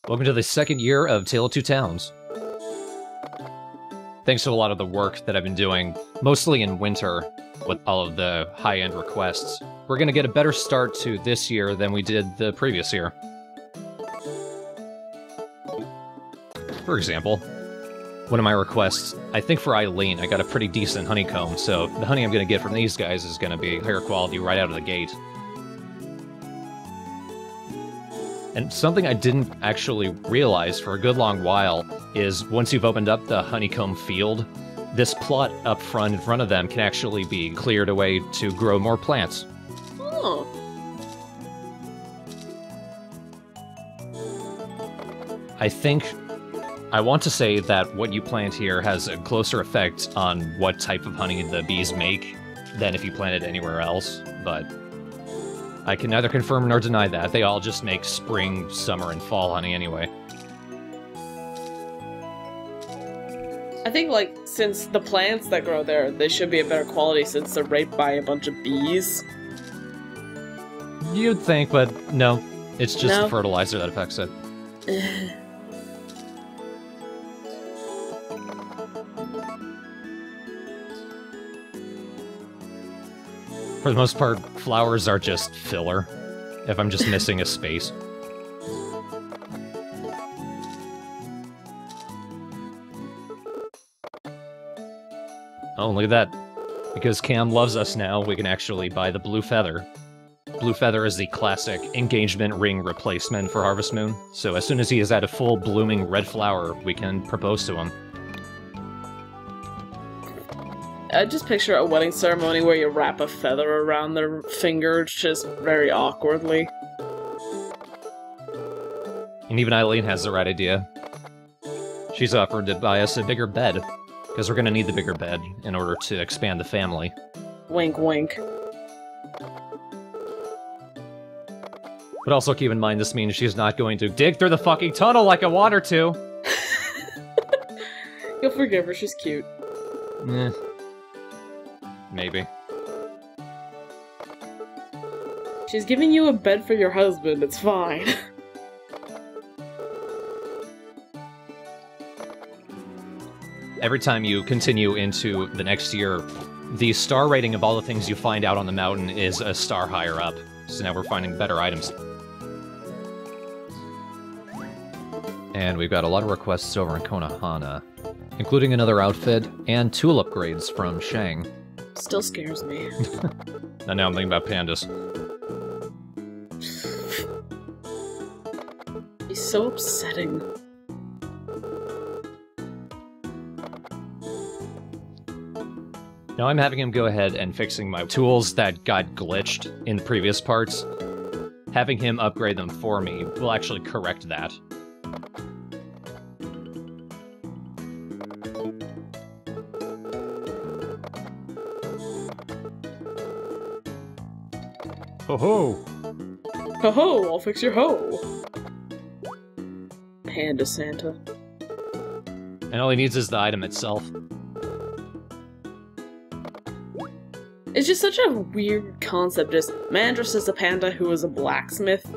Welcome to the second year of Tale of Two Towns. Thanks to a lot of the work that I've been doing, mostly in winter, with all of the high-end requests, we're going to get a better start to this year than we did the previous year. For example, one of my requests, I think for Eileen, I got a pretty decent honeycomb, so the honey I'm going to get from these guys is going to be higher quality right out of the gate. And something I didn't actually realize for a good long while is once you've opened up the honeycomb field, this plot up front in front of them can actually be cleared away to grow more plants. Oh. I want to say that what you plant here has a closer effect on what type of honey the bees make than if you plant it anywhere else, but I can neither confirm nor deny that. They all just make spring, summer, and fall honey anyway. I think, like, since the plants that grow there, they should be a better quality since they're raped by a bunch of bees. You'd think, but no. It's just the fertilizer that affects it. For the most part, flowers are just filler, if I'm just missing a space. Oh, look at that. Because Cam loves us now, we can actually buy the Blue Feather. Blue Feather is the classic engagement ring replacement for Harvest Moon, so as soon as he is at a full blooming red flower, we can propose to him. I just picture a wedding ceremony where you wrap a feather around their finger just very awkwardly. And even Eileen has the right idea. She's offered to buy us a bigger bed, because we're going to need the bigger bed in order to expand the family. Wink, wink. But also keep in mind this means she's not going to dig through the fucking tunnel like I want her to! You'll forgive her, she's cute. Eh. Maybe. She's giving you a bed for your husband, it's fine. Every time you continue into the next year, the star rating of all the things you find out on the mountain is a star higher up. So now we're finding better items. And we've got a lot of requests over in Konohana, including another outfit and tool upgrades from Shang. Still scares me. And now I'm thinking about pandas. He's so upsetting. Now I'm having him go ahead and fixing my tools that got glitched in the previous parts. Having him upgrade them for me will actually correct that. Ho-ho! Ho-ho, I'll fix your hoe! Panda Santa. And all he needs is the item itself. It's just such a weird concept, just man dressed as a panda who is a blacksmith.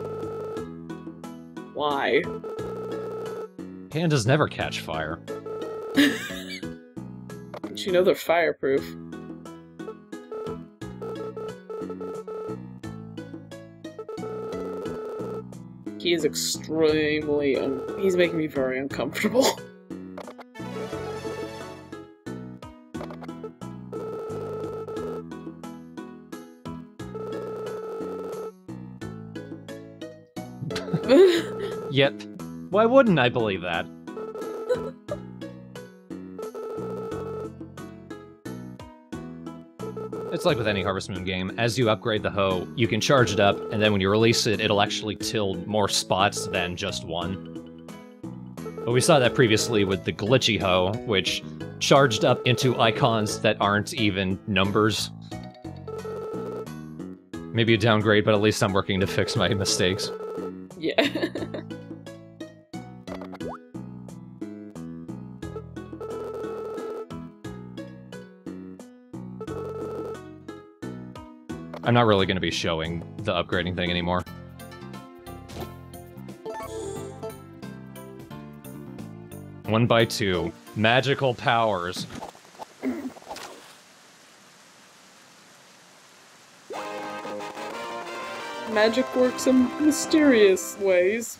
Why? Pandas never catch fire. But you know they're fireproof. He is extremely he's making me very uncomfortable. Yep. Why wouldn't I believe that? It's like with any Harvest Moon game. As you upgrade the hoe, you can charge it up, and then when you release it, it'll actually till more spots than just one. But we saw that previously with the glitchy hoe, which charged up into icons that aren't even numbers. Maybe a downgrade, but at least I'm working to fix my mistakes. Yeah. I'm not really going to be showing the upgrading thing anymore. 1 by 2. Magical powers. Magic works in mysterious ways.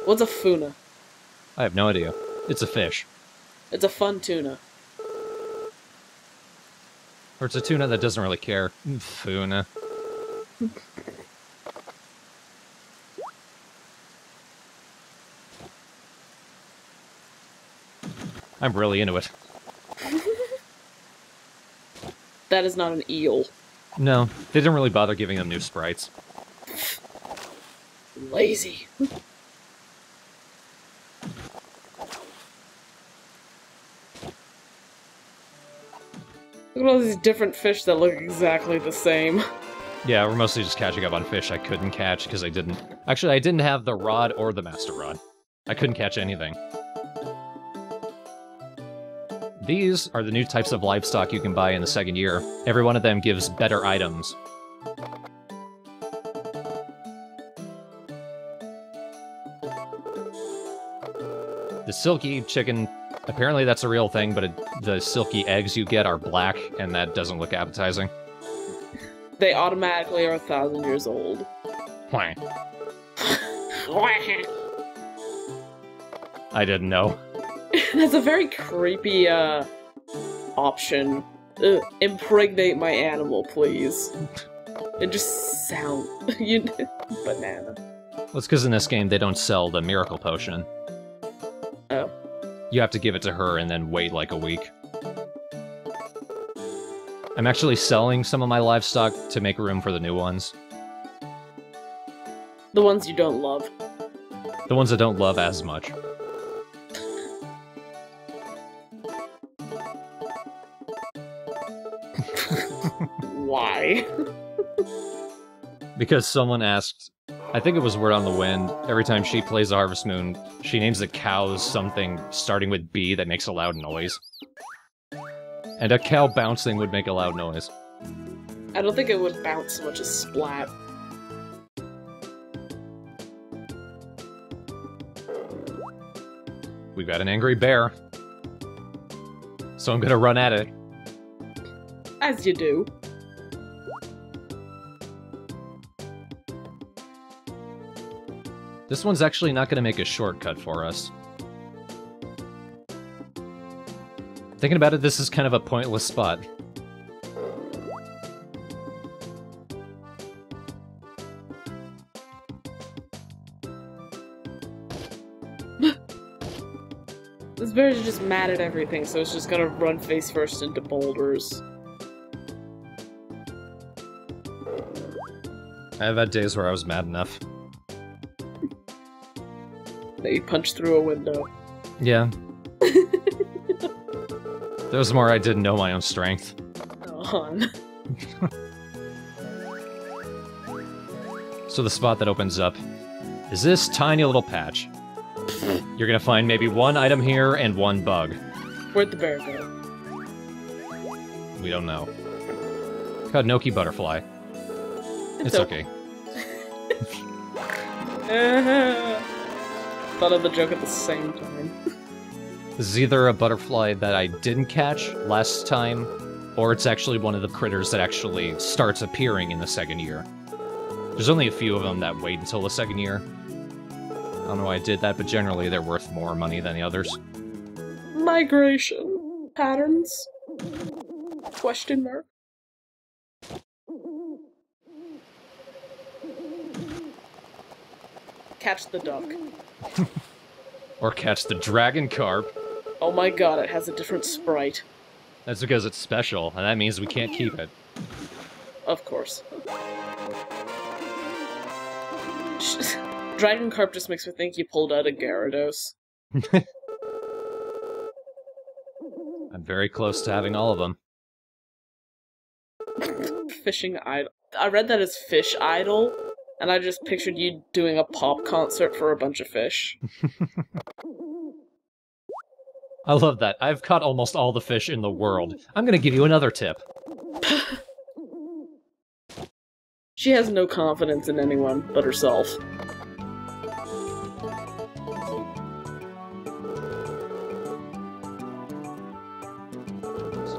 What's a funa? I have no idea. It's a fish. It's a fun tuna. Or it's a tuna that doesn't really care. Funa. I'm really into it. That is not an eel. No, they didn't really bother giving them new sprites. Lazy. Look at all these different fish that look exactly the same. Yeah, we're mostly just catching up on fish I couldn't catch because I didn't... Actually, I didn't have the rod or the master rod. I couldn't catch anything. These are the new types of livestock you can buy in the second year. Every one of them gives better items. The silky chicken, apparently that's a real thing, but the silky eggs you get are black, and that doesn't look appetizing. They automatically are 1,000 years old. Why? I didn't know. That's a very creepy, option. Ugh, impregnate my animal, please. It just sounds... Banana. Well, it's because in this game they don't sell the miracle potion. Oh. You have to give it to her and then wait like a week. I'm actually selling some of my livestock to make room for the new ones. The ones you don't love. The ones I don't love as much. Why? Because someone asked, I think it was Word on the Wind, every time she plays the Harvest Moon, she names the cows something starting with B that makes a loud noise. And a cow bouncing would make a loud noise. I don't think it would bounce so much as splat. We've got an angry bear. So I'm gonna run at it. As you do. This one's actually not gonna make a shortcut for us. Thinking about it, this is kind of a pointless spot. This bear's just mad at everything, so it's just gonna run face first into boulders. I've had days where I was mad enough. That you punch through a window. Yeah. There was more I didn't know my own strength. On. So the spot that opens up is this tiny little patch. You're gonna find maybe one item here and one bug. Where'd the bear go? We don't know. Kodnoki butterfly. It's okay. Thought of the joke at the same time. This is either a butterfly that I didn't catch last time, or it's actually one of the critters that actually starts appearing in the second year. There's only a few of them that wait until the second year. I don't know why I did that, but generally they're worth more money than the others. Migration patterns? Question mark? Catch the duck. Or catch the dragon carp. Oh my god, it has a different sprite. That's because it's special, and that means we can't keep it. Of course. Dragon carp just makes me think you pulled out a Gyarados. I'm very close to having all of them. Fishing idol. I read that as fish idol, and I just pictured you doing a pop concert for a bunch of fish. I love that. I've caught almost all the fish in the world. I'm gonna give you another tip. She has no confidence in anyone but herself.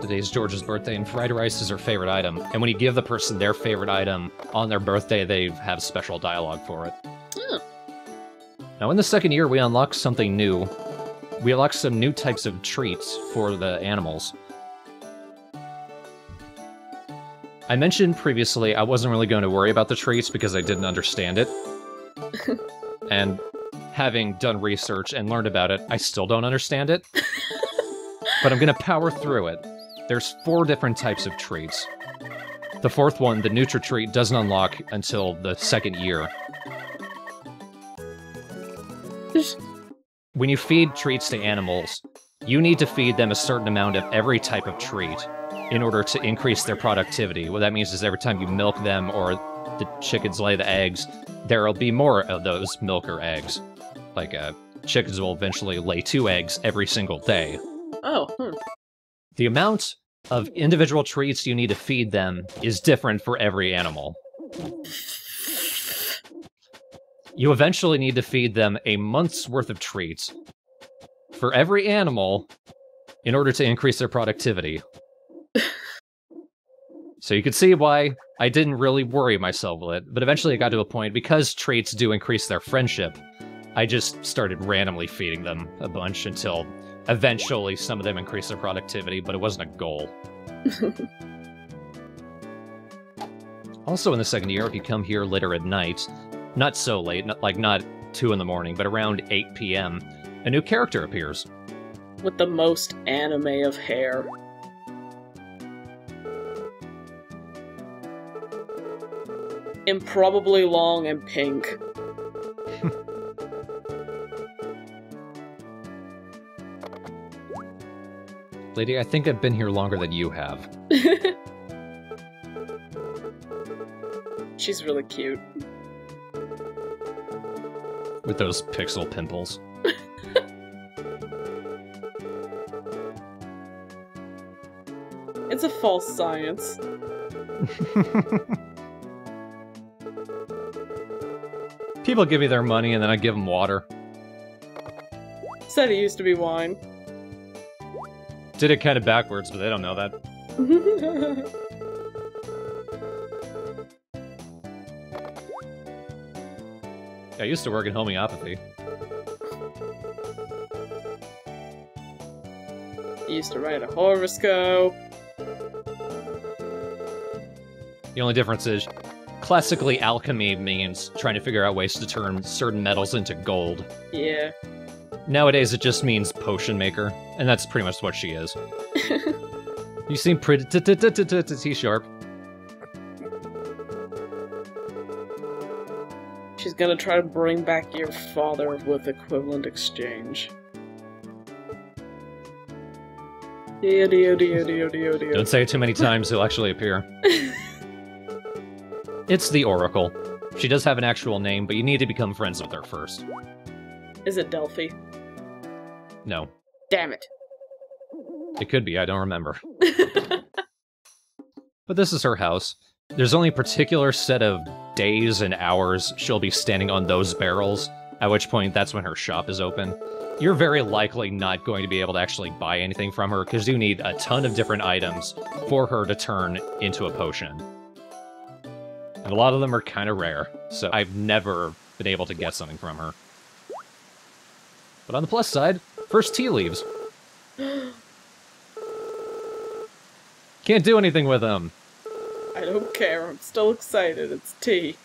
Today's George's birthday, and fried rice is her favorite item. And when you give the person their favorite item on their birthday, they have special dialogue for it. Oh. Now, in the second year, we unlocked something new. We unlocked some new types of treats for the animals. I mentioned previously I wasn't really going to worry about the treats because I didn't understand it. And having done research and learned about it, I still don't understand it. But I'm going to power through it. There's 4 different types of treats. The 4th one, the Nutri-Treat, doesn't unlock until the 2nd year. When you feed treats to animals, you need to feed them a certain amount of every type of treat in order to increase their productivity. What that means is every time you milk them or the chickens lay the eggs, there'll be more of those milk or eggs. Like, chickens will eventually lay 2 eggs every single day. Oh, The amount of individual treats you need to feed them is different for every animal. You eventually need to feed them a month's worth of treats for every animal in order to increase their productivity. So you can see why I didn't really worry myself with it, but eventually it got to a point, because treats do increase their friendship, I just started randomly feeding them a bunch until eventually some of them increased their productivity, but it wasn't a goal. Also in the 2nd year, if you come here later at night, not so late, not 2 in the morning, but around 8 p.m., a new character appears. with the most anime of hair. Improbably long and pink. Lady, I think I've been here longer than you have. She's really cute. With those pixel pimples. It's a false science. People give me their money and then I give them water. Said it used to be wine. Did it kind of backwards, but they don't know that. I used to work in homeopathy. Used to write a horoscope. The only difference is, classically, alchemy means trying to figure out ways to turn certain metals into gold. Yeah. Nowadays, it just means potion maker, and that's pretty much what she is. You seem pretty T-sharp. She's gonna try to bring back your father with equivalent exchange. Don't say it too many times, he'll actually appear. It's the Oracle. She does have an actual name, but you need to become friends with her first. Is it Delphi? No. Damn it. It could be, I don't remember. But this is her house. There's only a particular set of days and hours she'll be standing on those barrels, at which point that's when her shop is open. You're very likely not going to be able to actually buy anything from her, because you need a ton of different items for her to turn into a potion. And a lot of them are kind of rare, so I've never been able to get something from her. But on the plus side, first tea leaves. Can't do anything with them. I don't care, I'm still excited, it's tea.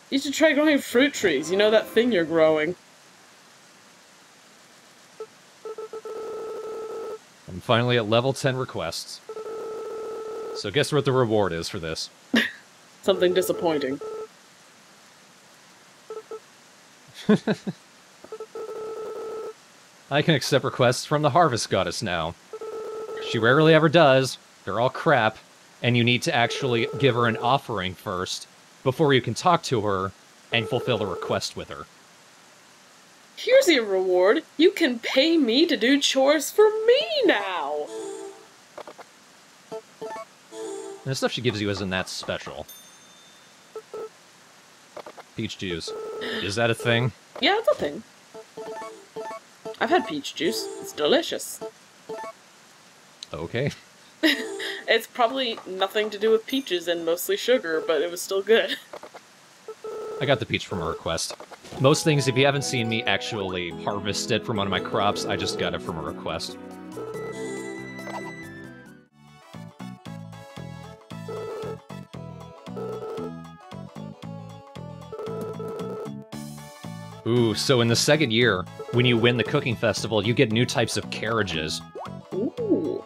You should try growing fruit trees, you know that thing you're growing. I'm finally at level 10 requests. So guess what the reward is for this? Something disappointing. I can accept requests from the Harvest Goddess now. She rarely ever does, they're all crap, and you need to actually give her an offering first, before you can talk to her and fulfill the request with her. Here's your reward. You can pay me to do chores for me now! And the stuff she gives you isn't that special. Peach juice. Is that a thing? Yeah, it's a thing. I've had peach juice. It's delicious. Okay. It's probably nothing to do with peaches and mostly sugar, but it was still good. I got the peach from a request. Most things, if you haven't seen me actually harvest it from one of my crops, I just got it from a request. Ooh, so in the second year, when you win the cooking festival, you get new types of carriages. Ooh.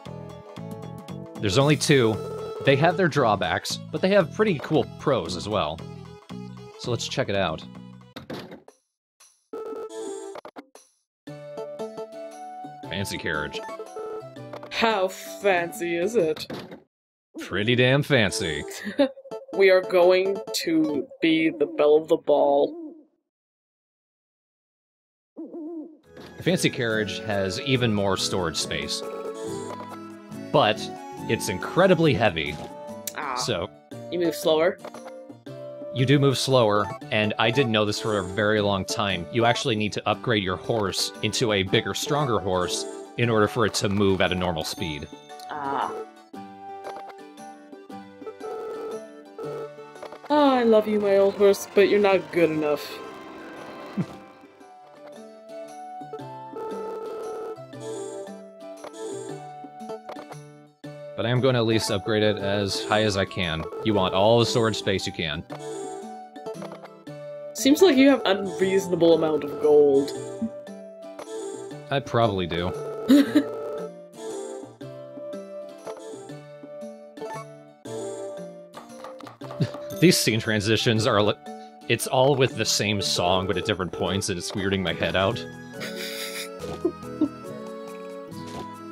There's only 2. They have their drawbacks, but they have pretty cool pros as well. So let's check it out. Fancy carriage. How fancy is it? Pretty damn fancy. We are going to be the belle of the ball. The fancy carriage has even more storage space. But it's incredibly heavy. So you move slower? You do move slower, and I didn't know this for a very long time. You actually need to upgrade your horse into a bigger, stronger horse in order for it to move at a normal speed. Oh, I love you, my old horse, but you're not good enough. But I am going to at least upgrade it as high as I can. You want all the storage space you can. Seems like you have an unreasonable amount of gold. I probably do. These scene transitions are like... It's all with the same song, but at different points, and it's weirding my head out.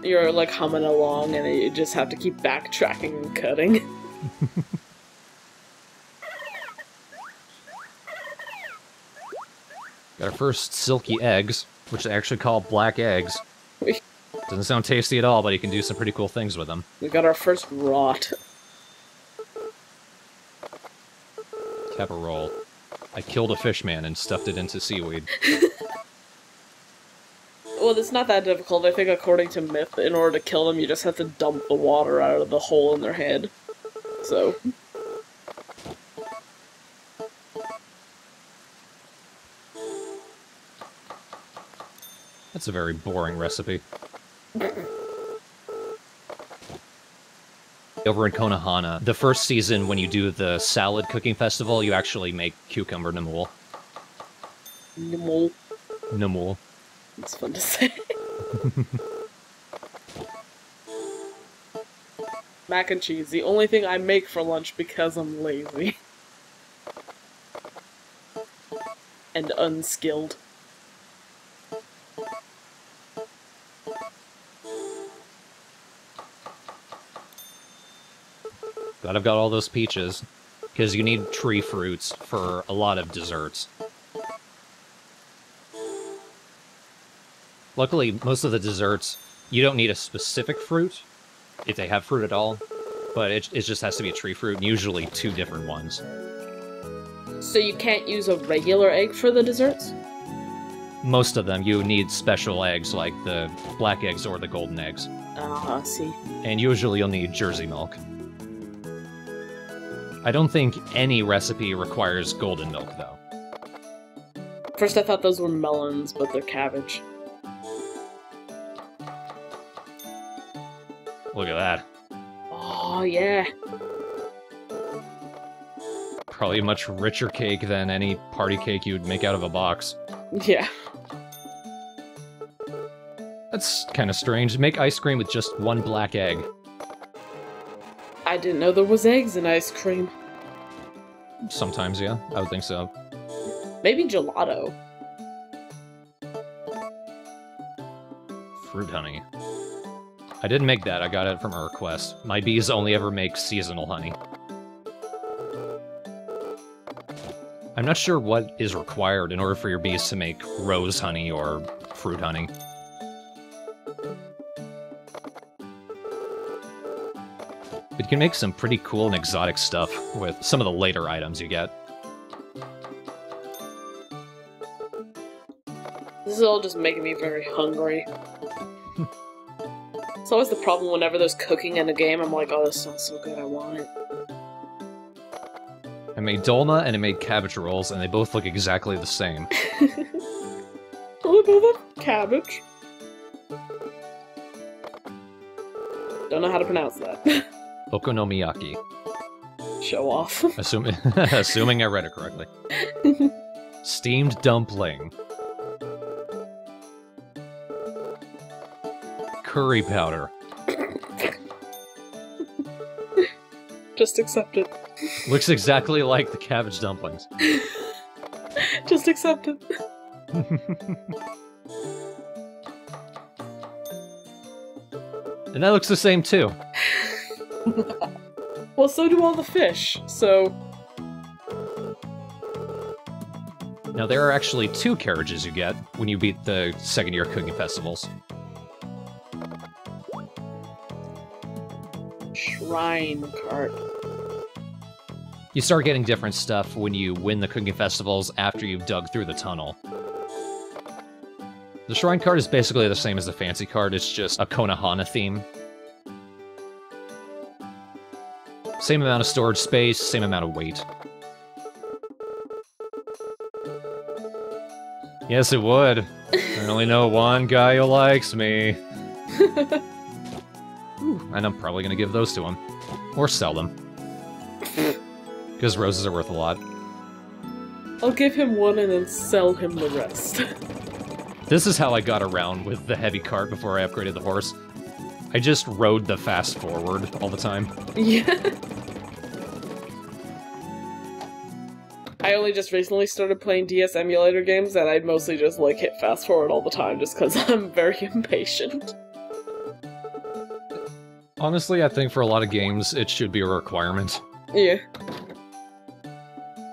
You're like humming along, and you just have to keep backtracking and cutting. Got our first silky eggs, which they actually call black eggs. Doesn't sound tasty at all, but you can do some pretty cool things with them. We got our first rot. Tap a roll. I killed a fishman and stuffed it into seaweed. Well, it's not that difficult. I think according to myth, in order to kill them, you just have to dump the water out of the hole in their head. So... That's a very boring recipe. Over in Konohana, the first season when you do the salad cooking festival, you actually make cucumber namul. Namul. Namul. It's fun to say. Mac and cheese, the only thing I make for lunch because I'm lazy. And unskilled. Glad I've got all those peaches, because you need tree fruits for a lot of desserts. Luckily, most of the desserts, you don't need a specific fruit, if they have fruit at all, but it just has to be a tree fruit, and usually 2 different ones. So you can't use a regular egg for the desserts? Most of them, you need special eggs, like the black eggs or the golden eggs. Ah, see. And usually you'll need Jersey milk. I don't think any recipe requires golden milk, though. First I thought those were melons, but they're cabbage. Look at that. Oh, yeah. Probably a much richer cake than any party cake you'd make out of a box. Yeah. That's kind of strange. Make ice cream with just 1 black egg. I didn't know there was eggs in ice cream. Sometimes, yeah. I would think so. Maybe gelato. Fruit honey. I didn't make that, I got it from a request. My bees only ever make seasonal honey. I'm not sure what is required in order for your bees to make rose honey or fruit honey. But you can make some pretty cool and exotic stuff with some of the later items you get. This is all just making me very hungry. It's always the problem whenever there's cooking in a game. I'm like, oh, this sounds so good, I want it. I made dolma and I made cabbage rolls, and they both look exactly the same. Well, they both have cabbage. Don't know how to pronounce that. Okonomiyaki. Show off. Assuming I read it correctly. Steamed dumpling. Curry powder. Just accept it. Looks exactly like the cabbage dumplings. Just accept it. And that looks the same too. Well, so do all the fish, so... Now there are actually 2 carriages you get when you beat the second-year cooking festivals. Shrine cart. You start getting different stuff when you win the cooking festivals after you've dug through the tunnel. The shrine card is basically the same as the fancy card, it's just a Konohana theme. Same amount of storage space, same amount of weight. Yes, it would. I only know one guy who likes me. Ooh, and I'm probably gonna give those to him. Or sell them. Because roses are worth a lot. I'll give him one and then sell him the rest. This is how I got around with the heavy cart before I upgraded the horse. I just rode the fast forward all the time. Yeah. I only just recently started playing DS emulator games, and I'd mostly just, like, hit fast forward all the time, just because I'm very impatient. Honestly, I think for a lot of games, it should be a requirement. Yeah.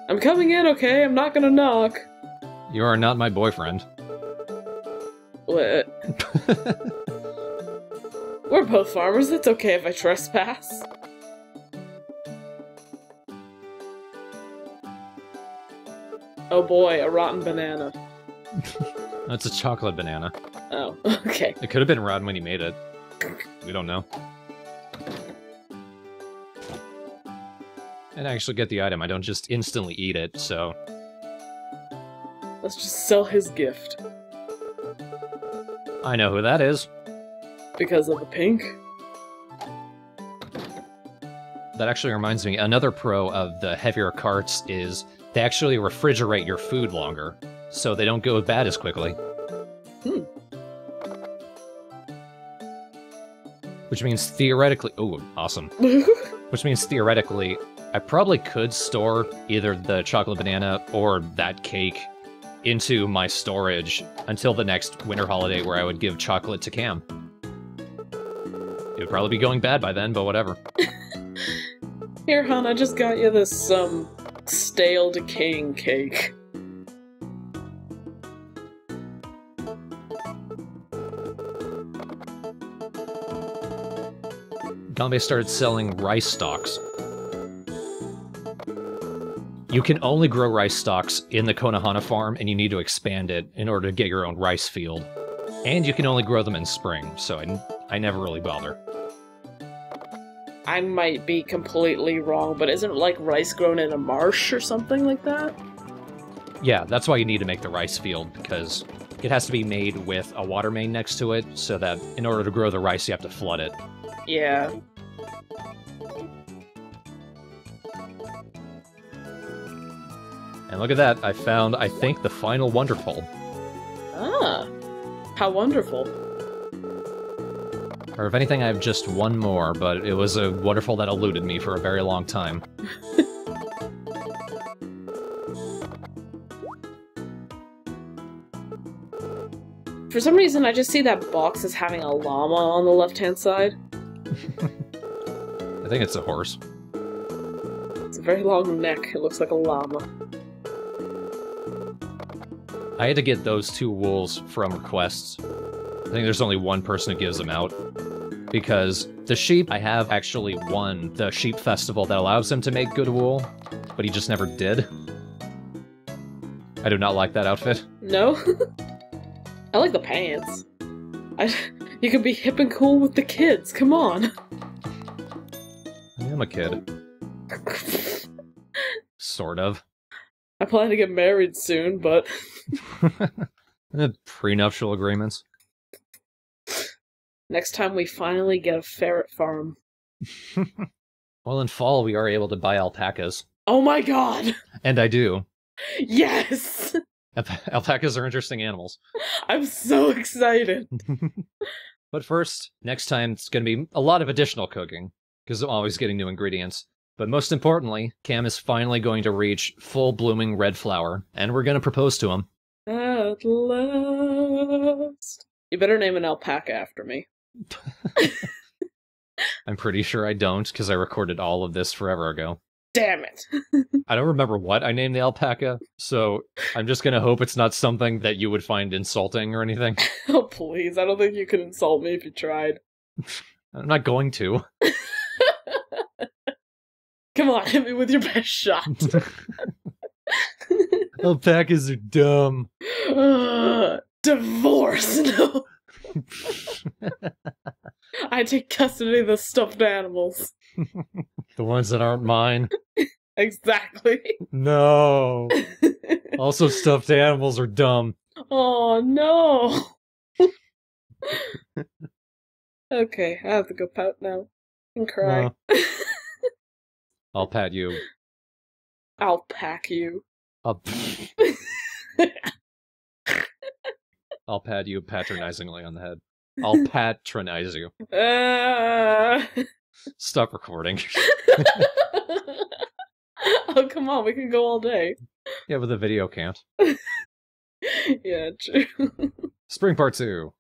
I'm coming in, okay? I'm not gonna knock. You are not my boyfriend. What? We're both farmers, it's okay if I trespass. Oh boy, a rotten banana. That's a chocolate banana. Oh, okay. It could have been rotten when you made it. We don't know. And I actually get the item, I don't just instantly eat it, so... Let's just sell his gift. I know who that is. Because of the pink? That actually reminds me, another pro of the heavier carts is they actually refrigerate your food longer, so they don't go bad as quickly. Hmm. Which means theoretically... Oh, awesome. Which means theoretically, I probably could store either the chocolate banana or that cake into my storage until the next winter holiday where I would give chocolate to Cam. It would probably be going bad by then, but whatever. Here, hon, I just got you this, stale decaying cake. Ganbei started selling rice stalks. You can only grow rice stalks in the Konohana farm, and you need to expand it in order to get your own rice field. And you can only grow them in spring, so I never really bother. I might be completely wrong, but isn't, like, rice grown in a marsh or something like that? Yeah, that's why you need to make the rice field, because it has to be made with a water main next to it, so that in order to grow the rice, you have to flood it. Yeah. And look at that, I found, I think, the final Wonderful. Ah, how wonderful. Or if anything, I have just one more, but it was a Wonderful that eluded me for a very long time. For some reason, I just see that box as having a llama on the left-hand side. I think it's a horse. It's a very long neck. It looks like a llama. I had to get those 2 wools from requests. I think there's only one person who gives them out. Because the sheep, I have actually won the sheep festival that allows him to make good wool, but he just never did. I do not like that outfit. No? I like the pants. You can be hip and cool with the kids, come on! I am a kid. Sort of. I plan to get married soon, but... Prenuptial agreements. Next time we finally get a ferret farm. Well, in fall we are able to buy alpacas. Oh my god! And I do. Yes! Alpacas are interesting animals. I'm so excited! But first, next time it's going to be a lot of additional cooking, because I'm always getting new ingredients. But most importantly, Cam is finally going to reach full blooming red flower, and we're going to propose to him. At last. You better name an alpaca after me. I'm pretty sure I don't, because I recorded all of this forever ago. Damn it. I don't remember what I named the alpaca, so I'm just going to hope it's not something that you would find insulting or anything. Oh, please. I don't think you could insult me if you tried. I'm not going to. Come on, hit me with your best shot. Alpacas are dumb. Divorce, no. I take custody of the stuffed animals. The ones that aren't mine. Exactly. No. Also, stuffed animals are dumb. Oh, no. Okay, I have to go pout now and cry. I'll pat you. I'll pack you. I'll pat you patronizingly on the head. I'll patronize you. Stop recording. Oh, come on, we can go all day. Yeah, but the video can't. Yeah, true. Spring Part 2.